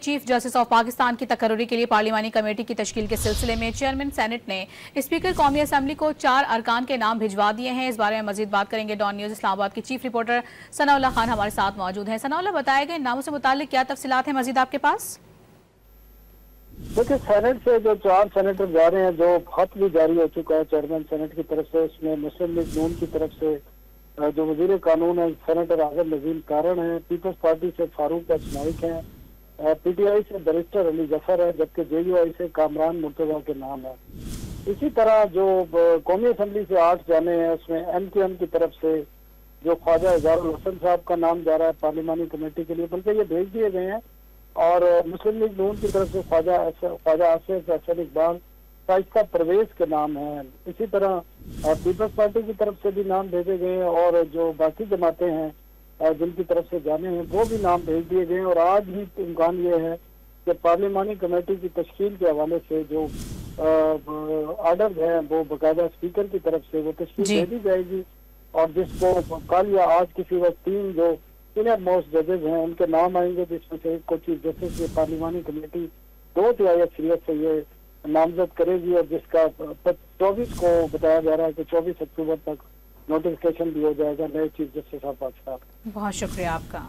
Chief justice of Pakistan की तकर्रुरी के लिए पार्लिमानी कमेटी की तश्कील के सिलसिले में चेयरमैन सेनेट ने स्पीकर कौमी असम्बली को 4 अरकान के नाम भिजवा दिए हैं। इस बारे में मजीद बात करेंगे। डॉन न्यूज इस्लामाबाद की चीफ रिपोर्टर सनाउल्लाह खान हमारे साथ मौजूद हैं। सनाउल्लाह, बताए गए नामों से मुताल्लिक क्या तफसीलात हैं मजीद आपके पास? देखिए, सेनेट से जो 4 सेनेटर जा रहे हैं, जो खत भी जारी हो चुका है चेयरमैन सेनेट की तरफ से, उसमें मुस्लिम लीग नून की तरफ से जो वजीर कानून है सेनेटर आजम नजीम कारण है, पीपल्स पार्टी से फारूक अजनाइक है, पीटीआई से बैरिस्टर अली जफर है, जबकि जेयूआई से कामरान मुर्तजा के नाम है। इसी तरह जो कौमी असम्बली से 8 जाने हैं, उसमें एमक्यूएम की तरफ से जो ख्वाजा इजारुल हसन साहब का नाम जा रहा है पार्लिमानी कमेटी के लिए, बल्कि ये भेज दिए गए हैं। और मुस्लिम लीग नून की तरफ से ख्वाजा आसिफ हसन इकबाल, शाइस्ता परवेज के नाम हैं। इसी तरह पीपल्स पार्टी की तरफ से भी नाम भेजे गए हैं, और जो बाकी जमातें हैं जिनकी तरफ से जाने हैं वो भी नाम भेज दिए गए हैं। और आज ही इम्कान ये है कि पार्लिमानी कमेटी की तश्कील के हवाले से जो आर्डर है वो बाकायदा स्पीकर की तरफ से वो तश्कील दे दी जाएगी, और जिसको कल या आज किसी वक्त 3 जो सीनियर मोस्ट जजेज हैं उनके नाम आएंगे, जिसमें से एक को चीफ जस्टिस की पार्लिमानी कमेटी 2 तिहाई अक्सरियत से ये नामजद करेगी, और जिसका 24 को बताया जा रहा है कि 24 अक्टूबर तक नोटिफिकेशन भी हो जाएगा नए चीफ जस्टिस ऑफ पाकिस्तान। बहुत शुक्रिया आपका।